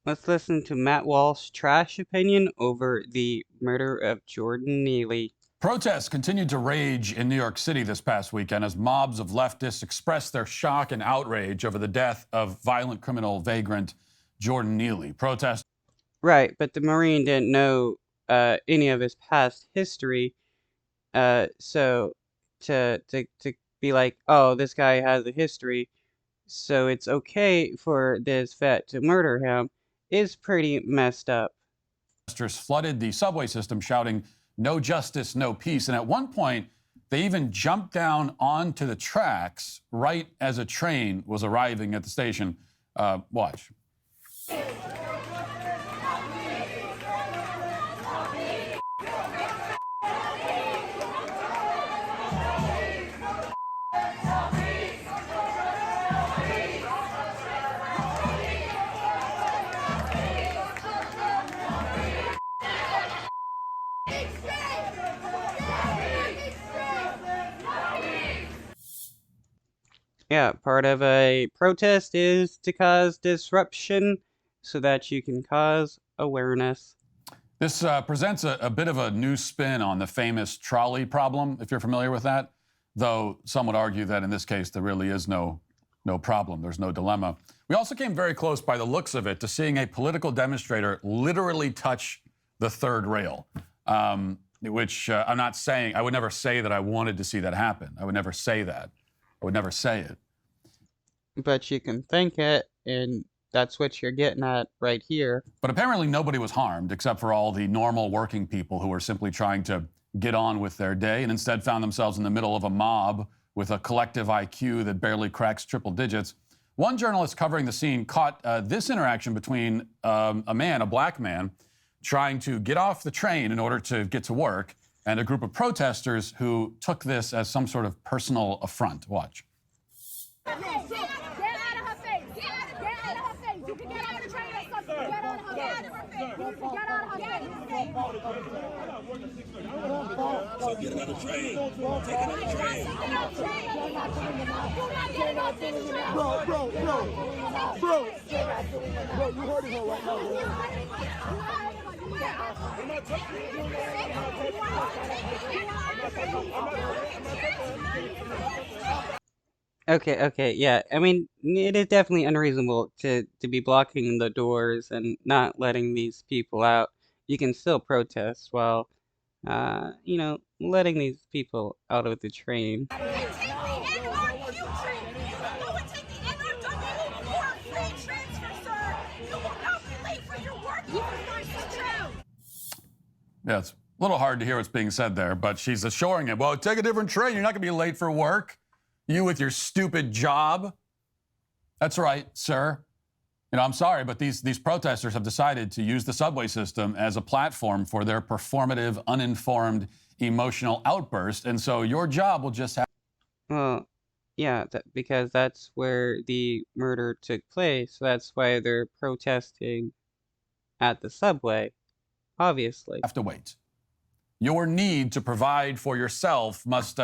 Let's listen to Matt Walsh's trash opinion over the murder of Jordan Neely. Protests continued to rage in New York City this past weekend as mobs of leftists expressed their shock and outrage over the death of violent criminal vagrant Jordan Neely. Protesters. Right, but the Marine didn't know any of his past history, so to be like, oh, this guy has a history, so it's okay for this vet to murder him, is pretty messed up. Flooded the subway system shouting, "No justice, no peace." And at one point, they even jumped down onto the tracks right as a train was arriving at the station. Watch. Yeah, part of a protest is to cause disruption so that you can cause awareness. This presents a bit of a new spin on the famous trolley problem, if you're familiar with that, though some would argue that in this case there really is no problem. There's no dilemma. We also came very close by the looks of it to seeing a political demonstrator literally touch the third rail, which I'm not saying, I would never say that I wanted to see that happen. I would never say that. I would never say it. But you can think it, and that's what you're getting at right here. But apparently nobody was harmed except for all the normal working people who were simply trying to get on with their day and instead found themselves in the middle of a mob with a collective IQ that barely cracks triple digits. One journalist covering the scene caught this interaction between a black man, trying to get off the train in order to get to work, and a group of protesters who took this as some sort of personal affront. Watch. Get out of her face! Get out of her face! You can get out of the train or something! Get out of her face! Get out of her face! So get another train! Take another train! You're not getting off this train! Bro, you hurting her right now, Okay, yeah. I mean, it is definitely unreasonable to be blocking the doors and not letting these people out. You can still protest while, letting these people out of the train. Yeah, it's a little hard to hear what's being said there, but she's assuring him, well, take a different train. You're not going to be late for work. You with your stupid job. That's right, sir. I'm sorry, but these protesters have decided to use the subway system as a platform for their performative, uninformed, emotional outburst. And so your job will just have... Well, yeah, because that's where the murder took place. That's why they're protesting at the subway, obviously. Have to wait. Your need to provide for yourself must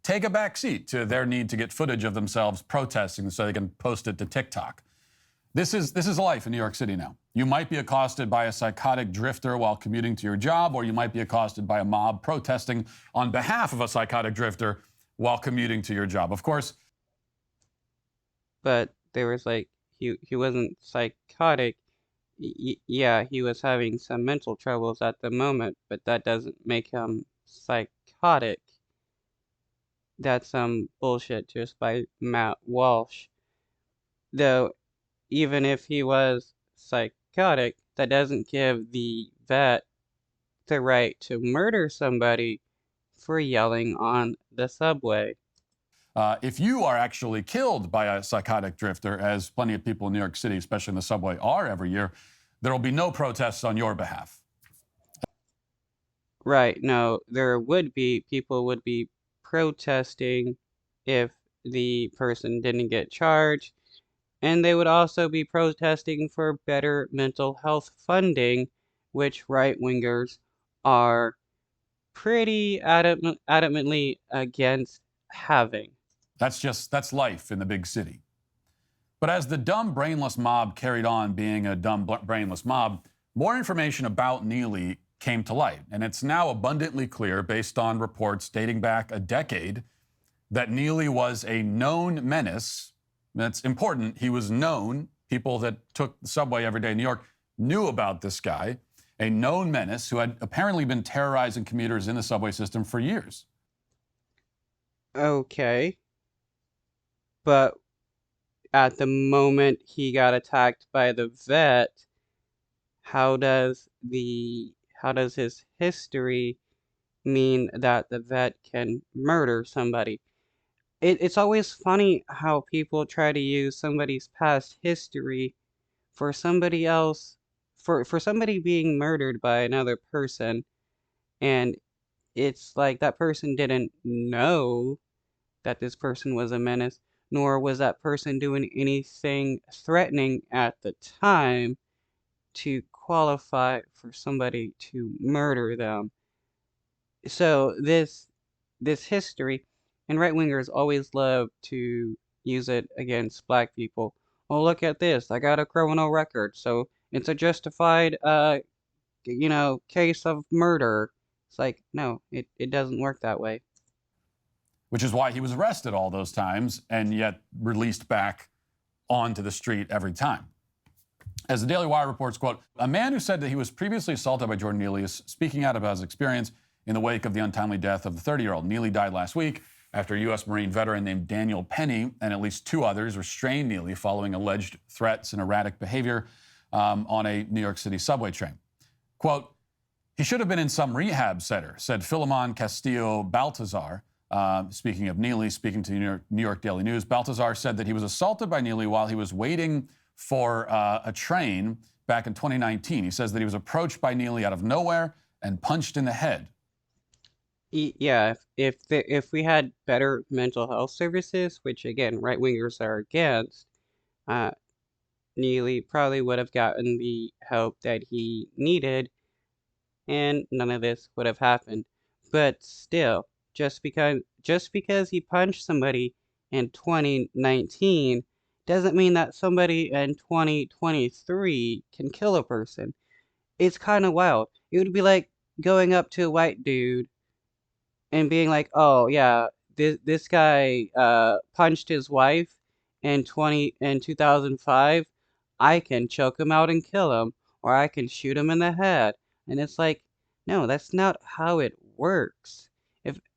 take a back seat to their need to get footage of themselves protesting so they can post it to TikTok. This is life in New York City now. You might be accosted by a psychotic drifter while commuting to your job, or you might be accosted by a mob protesting on behalf of a psychotic drifter while commuting to your job. Of course. But there was he wasn't psychotic. Yeah, he was having some mental troubles at the moment, but that doesn't make him psychotic. That's some bullshit just by Matt Walsh. Though, even if he was psychotic, that doesn't give the vet the right to murder somebody for yelling on the subway. If you are actually killed by a psychotic drifter, as plenty of people in New York City, especially in the subway, are every year, there will be no protests on your behalf. Right, no, people would be protesting if the person didn't get charged, and they would also be protesting for better mental health funding, which right-wingers are pretty adamantly against having. That's life in the big city. But as the dumb, brainless mob carried on being a dumb, brainless mob, more information about Neely came to light. And it's now abundantly clear, based on reports dating back a decade, that Neely was a known menace. That's important. He was known. People that took the subway every day in New York knew about this guy, a known menace who had apparently been terrorizing commuters in the subway system for years. Okay. But at the moment he got attacked by the vet, how does his history mean that the vet can murder somebody? It's always funny how people try to use somebody's past history for somebody else, for somebody being murdered by another person, and it's like that person didn't know that this person was a menace, nor was that person doing anything threatening at the time to qualify for somebody to murder them. So this history, and right wingers always love to use it against black people. Oh, look at this. I got a criminal record, so it's a justified case of murder. It's like, no, it doesn't work that way. Which is why he was arrested all those times and yet released back onto the street every time. As the Daily Wire reports, quote, a man who said that he was previously assaulted by Jordan Neely is speaking out about his experience in the wake of the untimely death of the 30-year-old. Neely died last week after a U.S. Marine veteran named Daniel Penny and at least two others restrained Neely following alleged threats and erratic behavior on a New York City subway train. Quote, he should have been in some rehab center, said Philemon Castillo Baltazar. Speaking of Neely, speaking to New York Daily News, Baltazar said that he was assaulted by Neely while he was waiting for a train back in 2019. He says that he was approached by Neely out of nowhere and punched in the head. Yeah, if we had better mental health services, which again, right wingers are against, Neely probably would have gotten the help that he needed, and none of this would have happened. But still, just because he punched somebody in 2019 doesn't mean that somebody in 2023 can kill a person. It's kind of wild. It would be like going up to a white dude and being like, "Oh yeah, this guy punched his wife in 2005. I can choke him out and kill him, or I can shoot him in the head." And it's like, no, that's not how it works.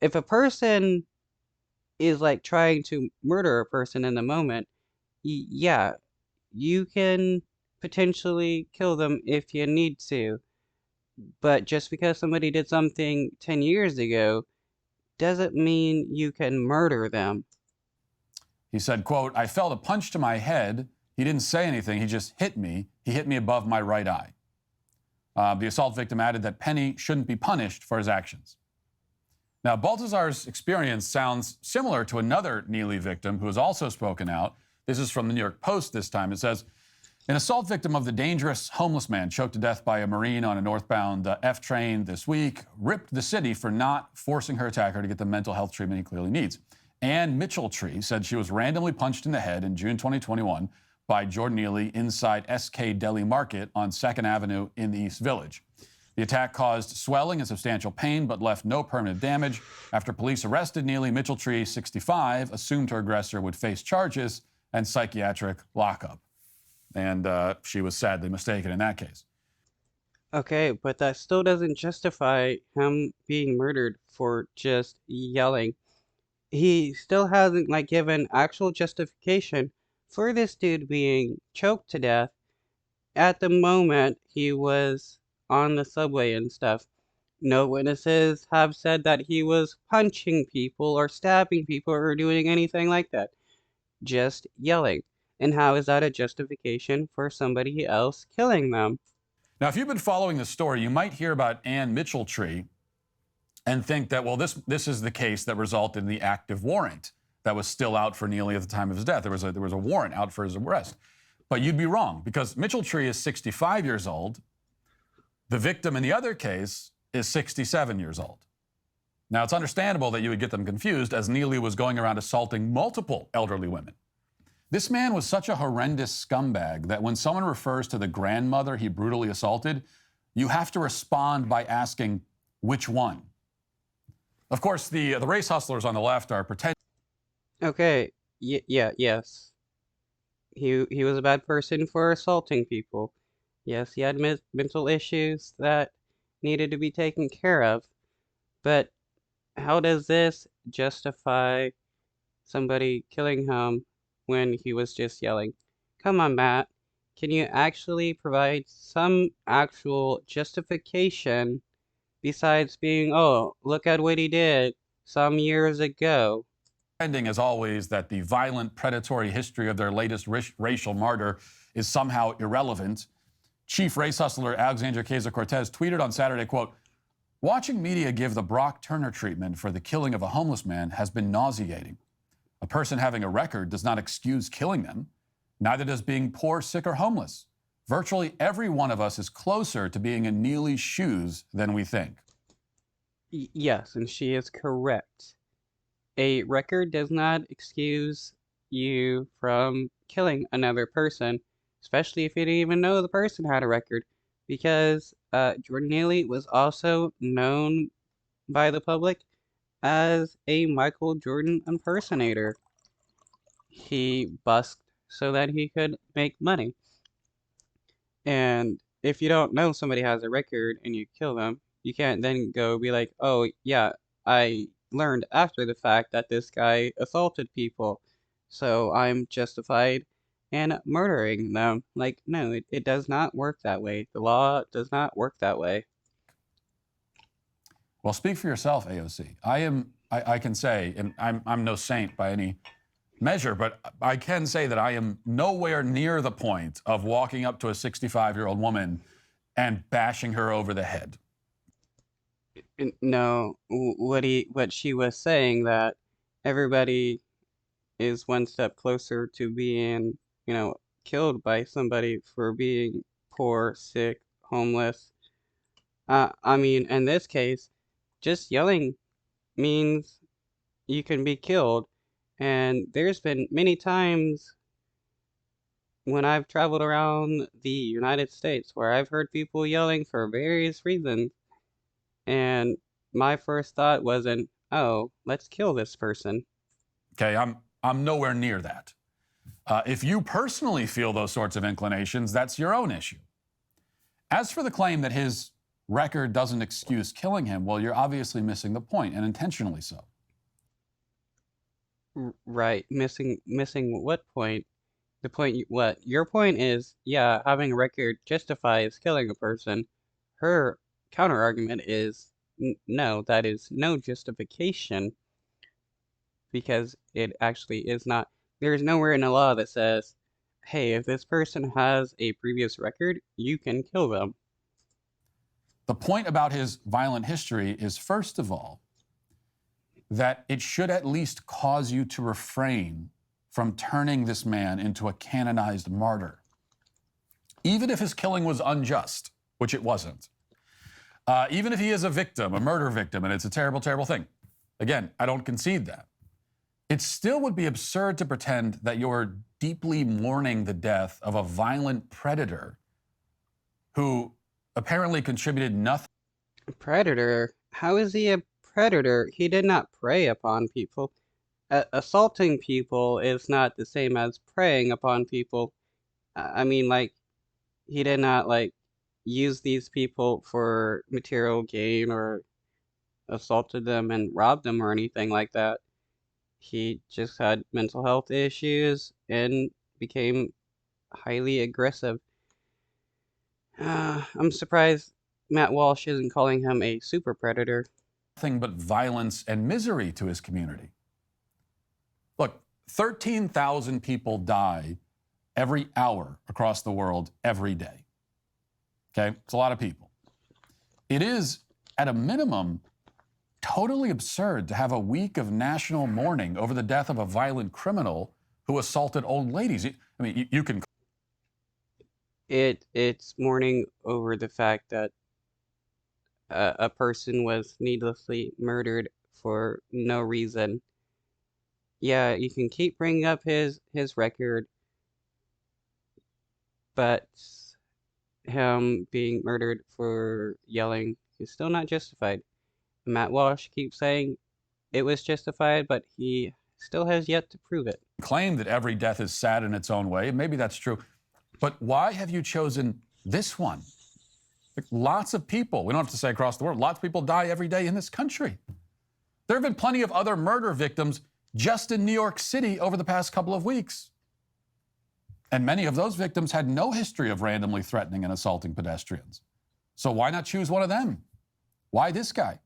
If a person is like trying to murder a person in the moment, yeah, you can potentially kill them if you need to. But just because somebody did something 10 years ago doesn't mean you can murder them. He said, quote, I felt a punch to my head. He didn't say anything. He just hit me. He hit me above my right eye. The assault victim added that Penny shouldn't be punished for his actions. Now, Baltazar's experience sounds similar to another Neely victim who has also spoken out. This is from the New York Post this time. It says, an assault victim of the dangerous homeless man choked to death by a Marine on a northbound F train this week ripped the city for not forcing her attacker to get the mental health treatment he clearly needs. Ann Mitchelltree said she was randomly punched in the head in June 2021 by Jordan Neely inside SK Deli Market on 2nd Avenue in the East Village. The attack caused swelling and substantial pain, but left no permanent damage. After police arrested Neely, Mitchelltree, 65, assumed her aggressor would face charges and psychiatric lockup. And she was sadly mistaken in that case. Okay, but that still doesn't justify him being murdered for just yelling. He still hasn't like given actual justification for this dude being choked to death at the moment he was on the subway and stuff. No witnesses have said that he was punching people or stabbing people or doing anything like that. Just yelling. And how is that a justification for somebody else killing them? Now, if you've been following the story, you might hear about Ann Mitchelltree and think that, well, this is the case that resulted in the active warrant that was still out for Neely at the time of his death. There was a warrant out for his arrest. But you'd be wrong, because Mitchelltree is 65 years old. The victim in the other case is 67 years old. Now, it's understandable that you would get them confused, as Neely was going around assaulting multiple elderly women. This man was such a horrendous scumbag that when someone refers to the grandmother he brutally assaulted, you have to respond by asking, which one? Of course, the race hustlers on the left are pretending. Okay, yes. He was a bad person for assaulting people. Yes, he had mental issues that needed to be taken care of. But how does this justify somebody killing him when he was just yelling? Come on, Matt. Can you actually provide some actual justification besides being, oh, look at what he did some years ago? As always, that the violent, predatory history of their latest racial martyr is somehow irrelevant. Chief race hustler Alexandria Ocasio-Cortez tweeted on Saturday, quote, "Watching media give the Brock Turner treatment for the killing of a homeless man has been nauseating. A person having a record does not excuse killing them. Neither does being poor, sick, or homeless. Virtually every one of us is closer to being in Neely's shoes than we think." Yes, and she is correct. A record does not excuse you from killing another person, especially if you didn't even know the person had a record, because Jordan Neely was also known by the public as a Michael Jordan impersonator. He busked so that he could make money. And if you don't know somebody has a record and you kill them, you can't then go be like, oh, yeah, I learned after the fact that this guy assaulted people, so I'm justified in murdering them. Like, no, it does not work that way. The law does not work that way. Well, speak for yourself, AOC. I can say, and I'm no saint by any measure, but I can say that I am nowhere near the point of walking up to a 65-year-old woman and bashing her over the head. No, what she was saying that everybody is one step closer to being, killed by somebody for being poor, sick, homeless. I mean, in this case, just yelling means you can be killed. And there's been many times when I've traveled around the United States where I've heard people yelling for various reasons. And my first thought wasn't, oh, let's kill this person. Okay, I'm nowhere near that. If you personally feel those sorts of inclinations, that's your own issue. As for the claim that his record doesn't excuse killing him, well, you're obviously missing the point, and intentionally so. Right, missing what point? The point, what? Your point is, yeah, having a record justifies killing a person. Her counter argument is, no, that is no justification because it actually is not. There is nowhere in the law that says, hey, if this person has a previous record, you can kill them. The point about his violent history is, first of all, that it should at least cause you to refrain from turning this man into a canonized martyr. Even if his killing was unjust, which it wasn't. Even if he is a victim, a murder victim, and it's a terrible, terrible thing. Again, I don't concede that. It still would be absurd to pretend that you're deeply mourning the death of a violent predator who apparently contributed nothing. Predator? How is he a predator? He did not prey upon people. Assaulting people is not the same as preying upon people. I mean, like, he did not, like, use these people for material gain or assaulted them and robbed them or anything like that. He just had mental health issues and became highly aggressive. I'm surprised Matt Walsh isn't calling him a super predator. Nothing but violence and misery to his community. Look, 13,000 people die every hour across the world every day. Okay, it's a lot of people. It is, at a minimum, totally absurd to have a week of national mourning over the death of a violent criminal who assaulted old ladies. I mean, you can. It's mourning over the fact that a person was needlessly murdered for no reason. Yeah, you can keep bringing up his record, but him being murdered for yelling is still not justified. Matt Walsh keeps saying it was justified, but he still has yet to prove it. Claim that every death is sad in its own way. Maybe that's true. But why have you chosen this one? Lots of people, we don't have to say across the world, lots of people die every day in this country. There have been plenty of other murder victims just in New York City over the past couple of weeks. And many of those victims had no history of randomly threatening and assaulting pedestrians. So why not choose one of them? Why this guy?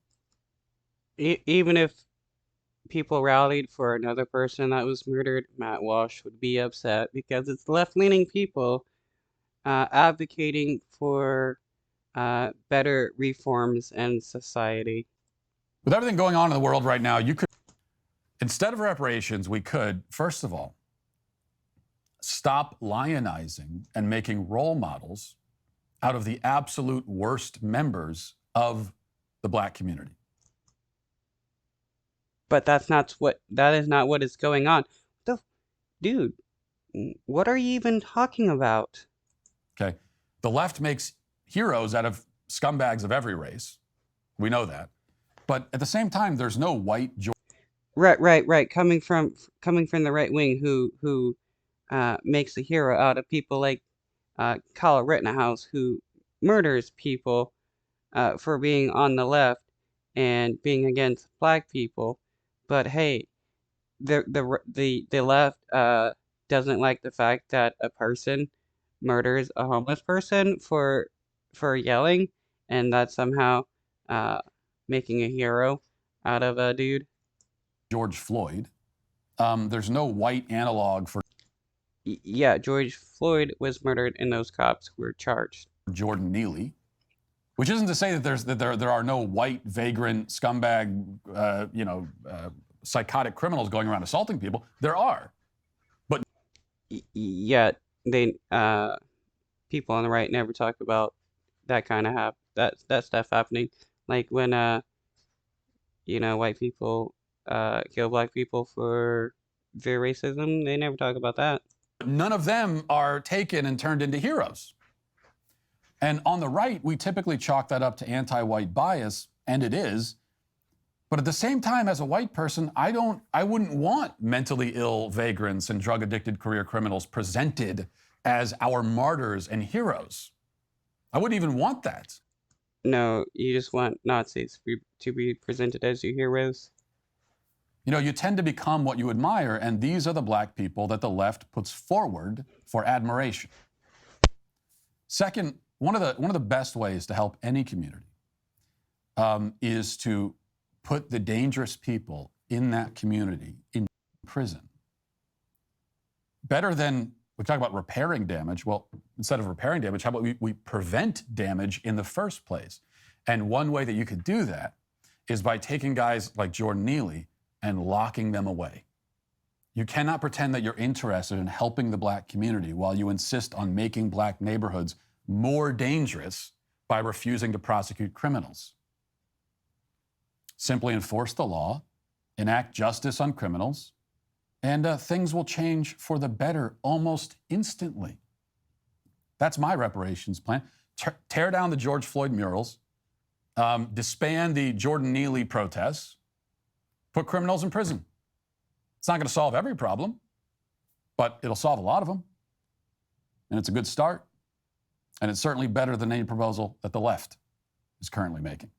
Even if people rallied for another person that was murdered, Matt Walsh would be upset because it's left-leaning people advocating for better reforms in society. With everything going on in the world right now, you could, instead of reparations, we could, first of all, stop lionizing and making role models out of the absolute worst members of the Black community. But that is not what is going on. Dude, what are you even talking about? Okay. The left makes heroes out of scumbags of every race. We know that. But at the same time, there's no white Right. Coming from the right wing who makes a hero out of people like Kyle Rittenhouse, who murders people for being on the left and being against black people. But hey, the left doesn't like the fact that a person murders a homeless person for yelling, and that's somehow making a hero out of a dude. George Floyd. There's no white analog for Yeah, George Floyd was murdered, and those cops were charged. Jordan Neely, which isn't to say that there are no white vagrant scumbag, psychotic criminals going around assaulting people. There are, but Yeah, they people on the right never talk about that kind of that stuff happening. Like when white people kill black people for their racism, they never talk about that. none of them are taken and turned into heroes. And on the right, we typically chalk that up to anti-white bias, and it is. But at the same time, as a white person, I wouldn't want mentally ill vagrants and drug-addicted career criminals presented as our martyrs and heroes. I wouldn't even want that. No, you just want Nazis to be presented as your heroes. You tend to become what you admire, and these are the black people that the left puts forward for admiration. Second, one of the best ways to help any community is to put the dangerous people in that community in prison. Better than, we talk about repairing damage. Well, instead of repairing damage, how about we prevent damage in the first place? And one way that you could do that is by taking guys like Jordan Neely and locking them away. You cannot pretend that you're interested in helping the black community while you insist on making black neighborhoods more dangerous by refusing to prosecute criminals. Simply enforce the law, enact justice on criminals, and things will change for the better almost instantly. That's my reparations plan. Tear down the George Floyd murals, disband the Jordan Neely protests, put criminals in prison. It's not going to solve every problem, but it'll solve a lot of them. And it's a good start. And it's certainly better than any proposal that the left is currently making.